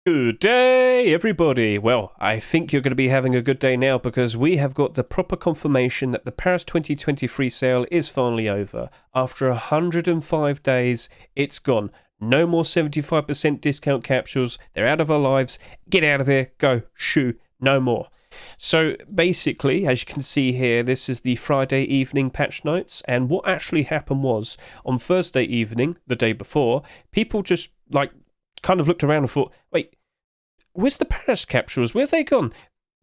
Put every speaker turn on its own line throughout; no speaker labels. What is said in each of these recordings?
Good day, everybody. Well, I think you're going to be having a good day now because we have got the proper confirmation that the Paris 2023 sale is finally over. After 105 days, it's gone. No more 75% discount capsules. They're out of our lives. Get out of here. Go. Shoo. No more. So basically, as you can see here, this is the Friday evening patch notes. And what actually happened was on Thursday evening, the day before, people just kind of looked around and thought, wait, where's the Paris capsules? Where have they gone?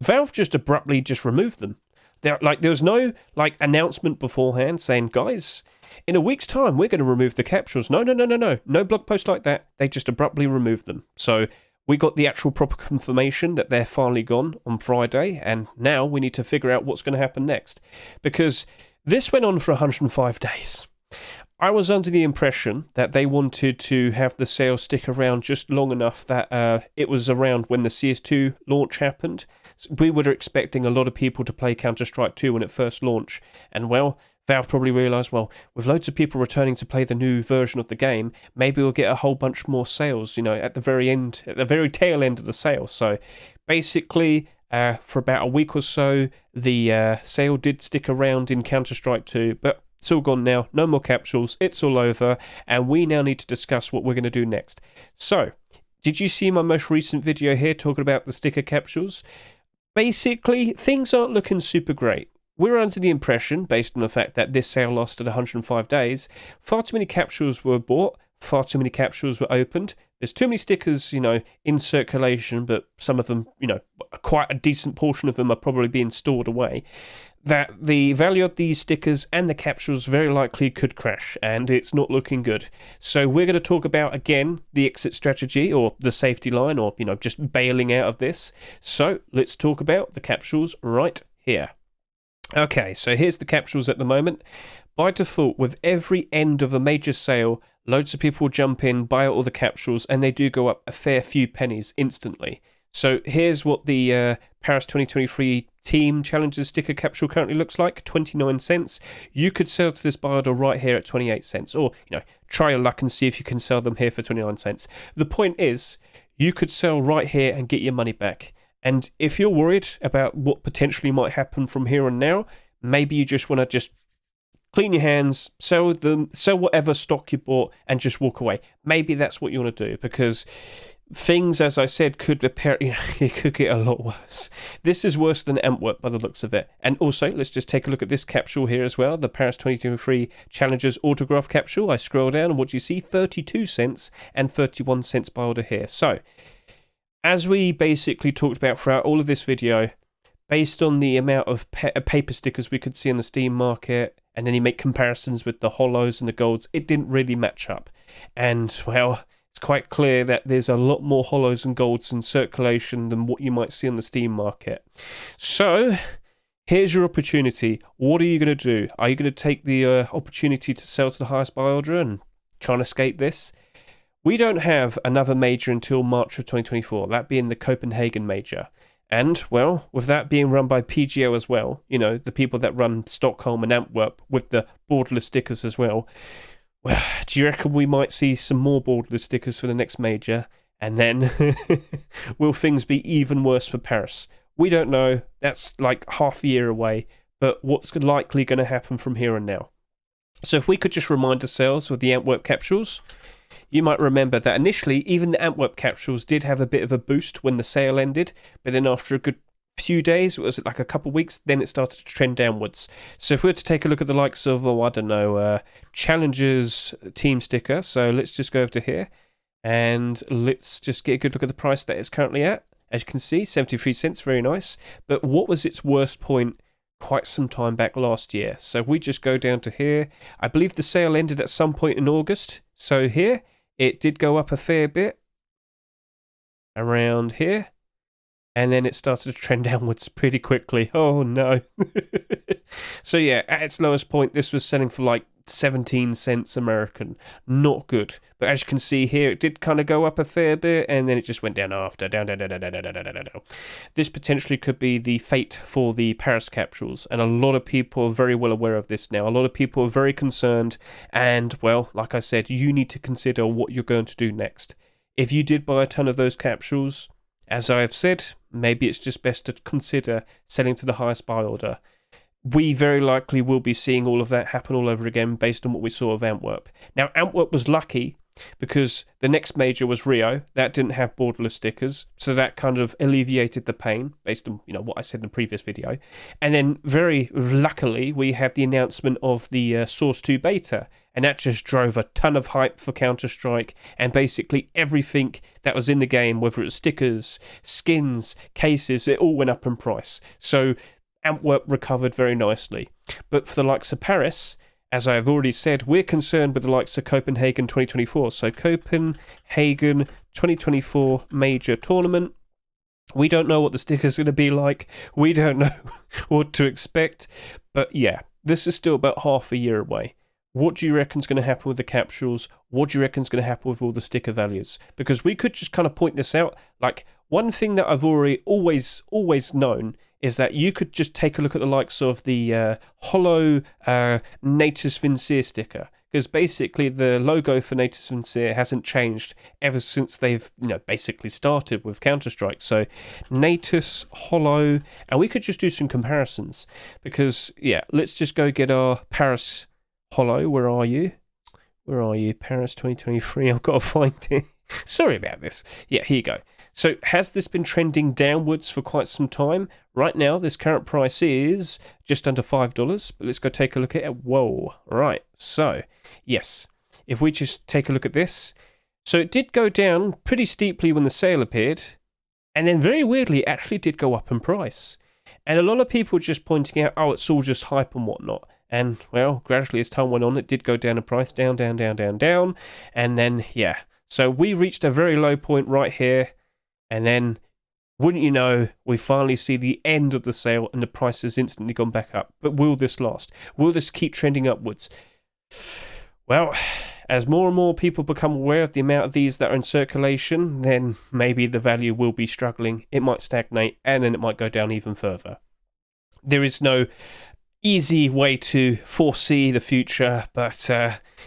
Valve just abruptly just removed them. There was no announcement beforehand saying, guys, in a week's time we're going to remove the capsules. No blog post like that. They just abruptly removed them. So we got the actual proper confirmation that they're finally gone on Friday, and now we need to figure out what's going to happen next, because this went on for 105 days. I was under the impression that they wanted to have the sale stick around just long enough that it was around when the CS2 launch happened. So we were expecting a lot of people to play Counter-Strike 2 when it first launched. And, well, Valve probably realised, well, with loads of people returning to play the new version of the game, maybe we'll get a whole bunch more sales, at the very end, at the very tail end of the sale. So, basically, for about a week or so, the sale did stick around in Counter-Strike 2, but it's all gone now, no more capsules, it's all over, and we now need to discuss what we're going to do next. So, did you see my most recent video here talking about the sticker capsules? Basically, things aren't looking super great. We're under the impression, based on the fact that this sale lasted 105 days, far too many capsules were bought, far too many capsules were opened. There's too many stickers, in circulation, but some of them, quite a decent portion of them are probably being stored away. That the value of these stickers and the capsules very likely could crash, and it's not looking good. So we're going to talk about, again, the exit strategy, or the safety line, or, just bailing out of this. So let's talk about the capsules right here. Okay, so here's the capsules at the moment. By default, with every end of a major sale, loads of people jump in, buy all the capsules, and they do go up a fair few pennies instantly. So here's what the Paris 2023 Team Challenges sticker capsule currently looks like, 29 cents. You could sell to this buyer right here at 28 cents, or, try your luck and see if you can sell them here for 29 cents. The point is, you could sell right here and get your money back. And if you're worried about what potentially might happen from here on now, maybe you just want to just clean your hands, sell whatever stock you bought, and just walk away. Maybe that's what you want to do, because things, as I said, could appear, it could get a lot worse. This is worse than Antwerp by the looks of it. And also, let's just take a look at this capsule here as well, the Paris 2023 Challengers Autograph capsule. I scroll down and what do you see? 32 cents and 31 cents by order here. So, as we basically talked about throughout all of this video, based on the amount of paper stickers we could see in the Steam market, and then you make comparisons with the holos and the golds, it didn't really match up. And, well, it's quite clear that there's a lot more holos and golds in circulation than what you might see on the Steam market. So, here's your opportunity. What are you going to do? Are you going to take the opportunity to sell to the highest buy order and try and escape this? We don't have another major until March of 2024, that being the Copenhagen major. And, well, with that being run by PGO as well, the people that run Stockholm and Antwerp with the borderless stickers as well, well, do you reckon we might see some more borderless stickers for the next major? And then, will things be even worse for Paris? We don't know. That's like half a year away. But what's likely going to happen from here on now? So if we could just remind ourselves with the Antwerp capsules, you might remember that initially, even the Antwerp capsules did have a bit of a boost when the sale ended. But then after a good few days, was it like a couple of weeks, then it started to trend downwards. So if we were to take a look at the likes of, Challengers Team sticker, so let's just go over to here, and let's just get a good look at the price that it's currently at. As you can see, 73 cents, very nice. But what was its worst point quite some time back last year? So we just go down to here. I believe the sale ended at some point in August. So here, it did go up a fair bit, around here. And then it started to trend downwards pretty quickly. Oh no. So yeah, at its lowest point, this was selling for like 17 cents American. Not good. But as you can see here, it did kind of go up a fair bit, and then it just went down after. Down. This potentially could be the fate for the Paris capsules, and a lot of people are very well aware of this now. A lot of people are very concerned, and, well, like I said, you need to consider what you're going to do next. if you did buy a ton of those capsules, as I have said, maybe it's just best to consider selling to the highest buy order. We very likely will be seeing all of that happen all over again based on what we saw of Antwerp. Now, Antwerp was lucky because the next major was Rio. That didn't have borderless stickers, so that kind of alleviated the pain based on what I said in the previous video. And then very luckily, we had the announcement of the Source 2 beta, and that just drove a ton of hype for Counter-Strike, and basically everything that was in the game, whether it was stickers, skins, cases, it all went up in price. So Antwerp recovered very nicely. But for the likes of Paris, as I have already said, we're concerned with the likes of Copenhagen 2024. So Copenhagen 2024 major tournament. We don't know what the stickers are going to be like. We don't know what to expect. But yeah, this is still about half a year away. What do you reckon is going to happen with the capsules? What do you reckon is going to happen with all the sticker values? Because we could just kind of point this out. Like, one thing that I've always known is that you could just take a look at the likes of the Holo Natus Vincere sticker, because basically the logo for Natus Vincere hasn't changed ever since they've basically started with Counter-Strike. So Natus Holo, and we could just do some comparisons, because yeah, let's just go get our Paris Holo. Where are you? Paris 2023. I've got to find it. Sorry about this. Yeah, here you go. So has this been trending downwards for quite some time? Right now, this current price is just under $5, but let's go take a look at it. Whoa, right. So, yes, if we just take a look at this. So it did go down pretty steeply when the sale appeared, and then very weirdly, it actually did go up in price. And a lot of people just pointing out, oh, it's all just hype and whatnot. And, well, gradually as time went on, it did go down in price, down, and then, yeah. So we reached a very low point right here, and then, wouldn't you know, we finally see the end of the sale and the price has instantly gone back up. But will this last? Will this keep trending upwards? Well, as more and more people become aware of the amount of these that are in circulation, then maybe the value will be struggling. It might stagnate, and then it might go down even further. There is no easy way to foresee the future, but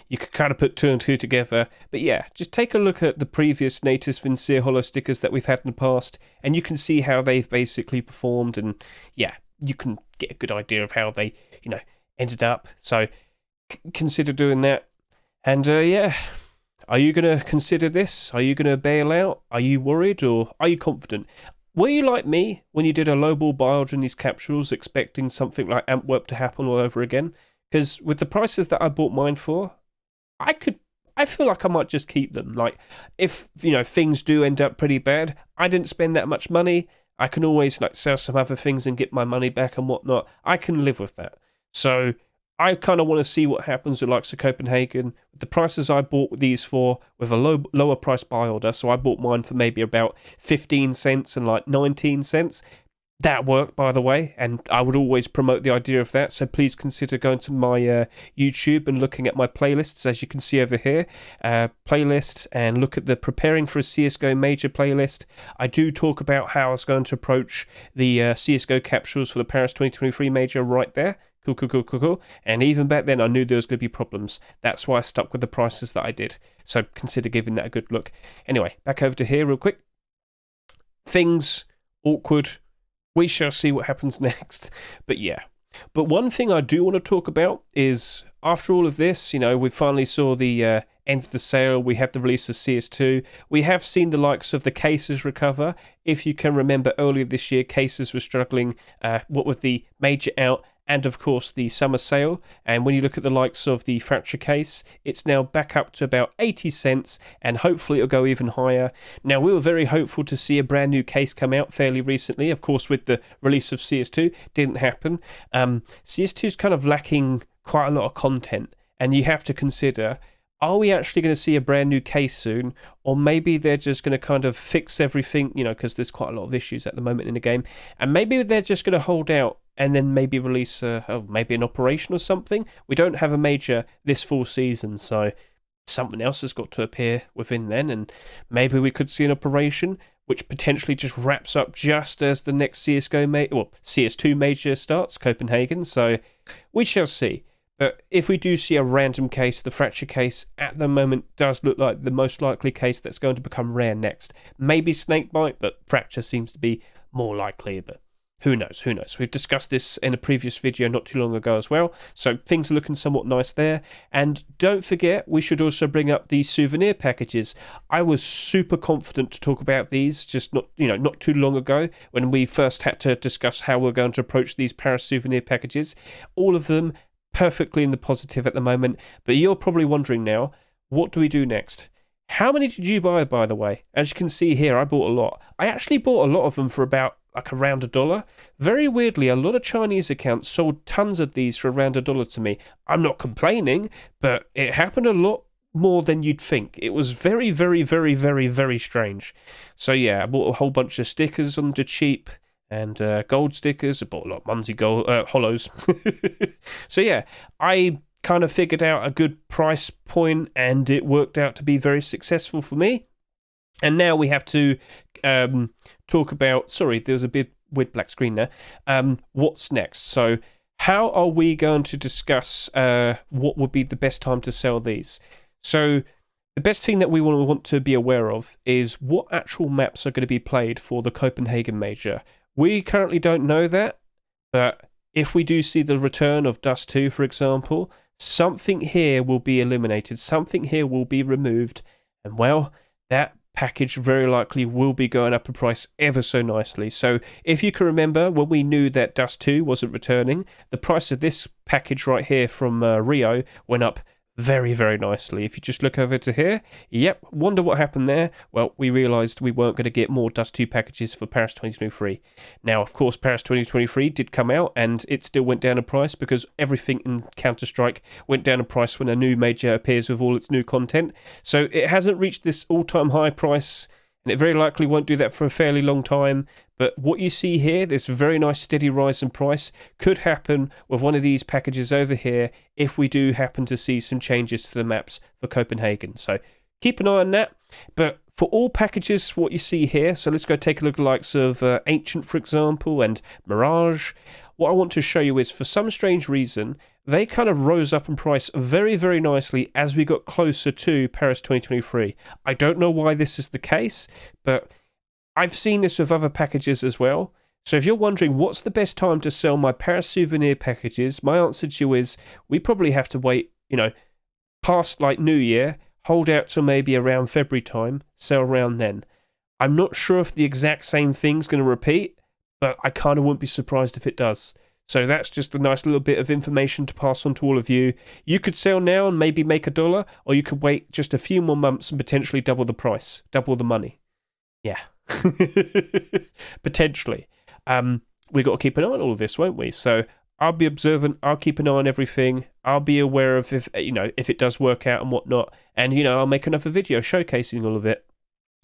you could kind of put two and two together. But yeah, just take a look at the previous Natus Vincere Holos stickers that we've had in the past, and you can see how they've basically performed, and yeah, you can get a good idea of how they, ended up. So consider doing that. And yeah, are you going to consider this? Are you going to bail out? Are you worried, or are you confident? Were you like me when you did a lowball buy order in these capsules, expecting something like Antwerp to happen all over again? Because with the prices that I bought mine for, I feel like I might just keep them. Like, if things do end up pretty bad, I didn't spend that much money. I can always sell some other things and get my money back and whatnot. I can live with that. So I kind of want to see what happens with likes of Copenhagen. The prices I bought these for with a lower price buy order, so I bought mine for maybe about 15 cents and 19 cents. That worked, by the way, and I would always promote the idea of that, so please consider going to my YouTube and looking at my playlists, as you can see over here, playlists, and look at the Preparing for a CSGO Major playlist. I do talk about how I was going to approach the CSGO capsules for the Paris 2023 Major right there. Cool. And even back then, I knew there was going to be problems. That's why I stuck with the prices that I did. So consider giving that a good look. Anyway, back over to here real quick. Things awkward. We shall see what happens next. But yeah. But one thing I do want to talk about is, after all of this, we finally saw the end of the sale. We had the release of CS2. We have seen the likes of the cases recover. If you can remember, earlier this year, cases were struggling, what with the major out, and of course the summer sale. And when you look at the likes of the fracture case, it's now back up to about 80 cents, and hopefully it'll go even higher. Now, we were very hopeful to see a brand new case come out fairly recently. Of course, with the release of CS2, didn't happen. CS2 is kind of lacking quite a lot of content, and you have to consider, are we actually going to see a brand new case soon? Or maybe they're just going to kind of fix everything, because there's quite a lot of issues at the moment in the game. And maybe they're just going to hold out and then maybe release maybe an operation or something. We don't have a major this full season, so something else has got to appear within then. And maybe we could see an operation which potentially just wraps up just as the next CS2 major starts, Copenhagen. So we shall see. But if we do see a random case, the fracture case at the moment does look like the most likely case that's going to become rare next. Maybe snakebite, but fracture seems to be more likely. But who knows? Who knows? We've discussed this in a previous video not too long ago as well. So things are looking somewhat nice there. And don't forget, we should also bring up the souvenir packages. I was super confident to talk about these just not too long ago when we first had to discuss how we're going to approach these Paris souvenir packages. All of them perfectly in the positive at the moment. But you're probably wondering now, what do we do next? How many did you buy, by the way? As you can see here, I bought a lot. I actually bought a lot of them for about around $1. Very weirdly, a lot of Chinese accounts sold tons of these for around $1 to me. I'm not complaining, but it happened a lot more than you'd think. It was very, very, very, very, very strange. So yeah, I bought a whole bunch of stickers on the cheap and gold stickers. I bought a lot of Munsey gold holos. So yeah, I kind of figured out a good price point, and it worked out to be very successful for me. And now we have to talk about, sorry, there's a bit weird black screen there, what's next. So how are we going to discuss what would be the best time to sell these? So the best thing that we want to be aware of is what actual maps are going to be played for the Copenhagen Major. We currently don't know that, but if we do see the return of Dust 2, for example, something here will be eliminated, something here will be removed, and well, that package very likely will be going up in price ever so nicely. So if you can remember, when we knew that Dust 2 wasn't returning, the price of this package right here from Rio went up very, very nicely. If you just look over to here, yep, wonder what happened there. Well, we realised we weren't going to get more Dust 2 packages for Paris 2023. Now, of course, Paris 2023 did come out, and it still went down in price because everything in Counter-Strike went down in price when a new major appears with all its new content. So it hasn't reached this all-time high price, and it very likely won't do that for a fairly long time. But what you see here, this very nice steady rise in price, could happen with one of these packages over here if we do happen to see some changes to the maps for Copenhagen. So keep an eye on that. But for all packages, what you see here, so let's go take a look at the likes of Ancient, for example, and Mirage. What I want to show you is, for some strange reason, they kind of rose up in price very, very nicely as we got closer to Paris 2023. I don't know why this is the case, but I've seen this with other packages as well. So if you're wondering what's the best time to sell my Paris souvenir packages, my answer to you is we probably have to wait, past like New Year, hold out till maybe around February time, sell around then. I'm not sure if the exact same thing's going to repeat, but I kind of wouldn't be surprised if it does. So that's just a nice little bit of information to pass on to all of you. You could sell now and maybe make $1, or you could wait just a few more months and potentially double the price, double the money. Yeah. Potentially. We got to keep an eye on all of this, won't we? So I'll be observant. I'll keep an eye on everything. I'll be aware of if it does work out and whatnot. And I'll make another video showcasing all of it.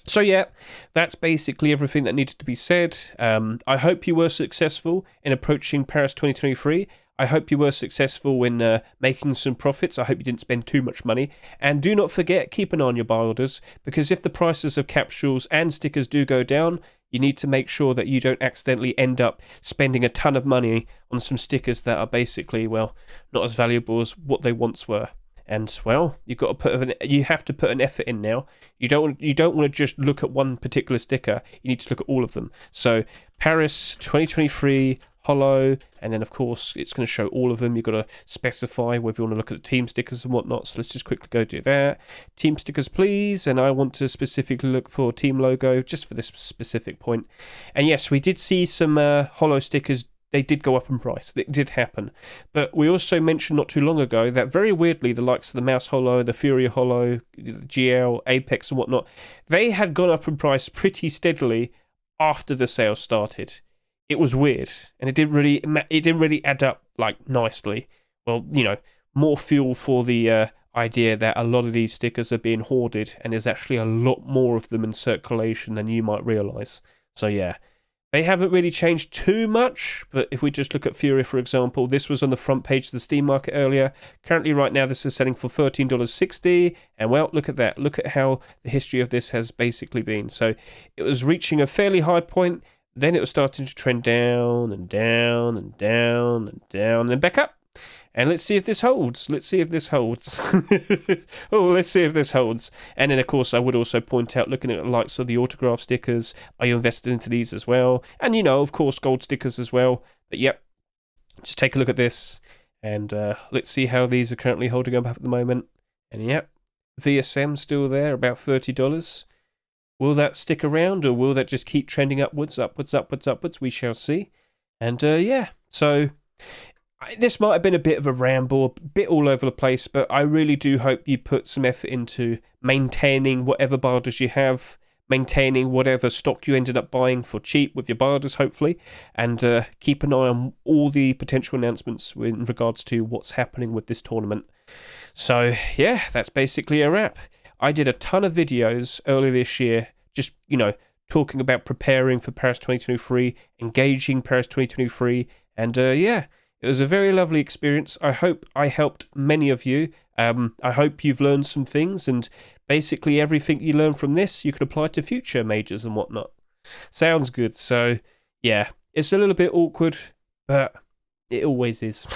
So yeah, that's basically everything that needed to be said. I hope you were successful in approaching Paris 2023. I hope you were successful in making some profits. I hope you didn't spend too much money. And do not forget, keep an eye on your buy orders, because if the prices of capsules and stickers do go down, you need to make sure that you don't accidentally end up spending a ton of money on some stickers that are basically, well, not as valuable as what they once were. And well, you have to put an effort in now. You don't want to just look at one particular sticker. You need to look at all of them. So Paris 2023 Holo, and then of course it's going to show all of them. You've got to specify whether you want to look at the team stickers and whatnot. So let's just quickly go do that. Team stickers, please. And I want to specifically look for team logo just for this specific point. And yes, we did see some Holo stickers. They did go up in price. It did happen. But we also mentioned not too long ago that very weirdly the likes of the Mouse Holo, the Fury Holo, the GL, Apex and whatnot, they had gone up in price pretty steadily after the sale started. It was weird, and it didn't really add up like nicely. Well, more fuel for the idea that a lot of these stickers are being hoarded, and there's actually a lot more of them in circulation than you might realise. So yeah, they haven't really changed too much, but if we just look at Fury, for example, this was on the front page of the Steam market earlier. Currently, right now, this is selling for $13.60, and well, look at that. Look at how the history of this has basically been. So it was reaching a fairly high point, then it was starting to trend down and down and down and down, and then back up. And let's see if this holds. Let's see if this holds. Oh, let's see if this holds. And then, of course, I would also point out, looking at the likes of the autograph stickers, are you invested into these as well? And, you know, of course, gold stickers as well. But, yep, just take a look at this. And let's see how these are currently holding up at the moment. And, yep, VSM still there, about $30. Will that stick around, or will that just keep trending upwards, upwards, upwards, upwards? We shall see. And, yeah, so this might have been a bit of a ramble, a bit all over the place, but I really do hope you put some effort into maintaining whatever barders you have, maintaining whatever stock you ended up buying for cheap with your barders, hopefully, and keep an eye on all the potential announcements in regards to what's happening with this tournament. So, yeah, that's basically a wrap. I did a ton of videos earlier this year, just, you know, talking about preparing for Paris 2023, engaging Paris 2023, and, yeah, it was a very lovely experience. I hope I helped many of you. I hope you've learned some things, and basically everything you learn from this, you could apply to future majors and whatnot. Sounds good. So, yeah, it's a little bit awkward, but it always is.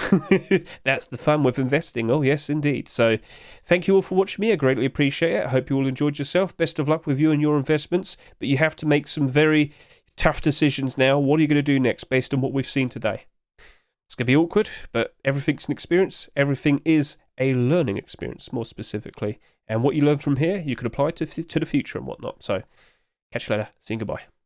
That's the fun with investing. Oh, yes, indeed. So, thank you all for watching me. I greatly appreciate it. I hope you all enjoyed yourself. Best of luck with you and your investments, but you have to make some very tough decisions now. What are you going to do next based on what we've seen today? It's going to be awkward, but everything's an experience. Everything is a learning experience, more specifically. And what you learn from here, you can apply to the future and whatnot. So, catch you later. See you. Goodbye.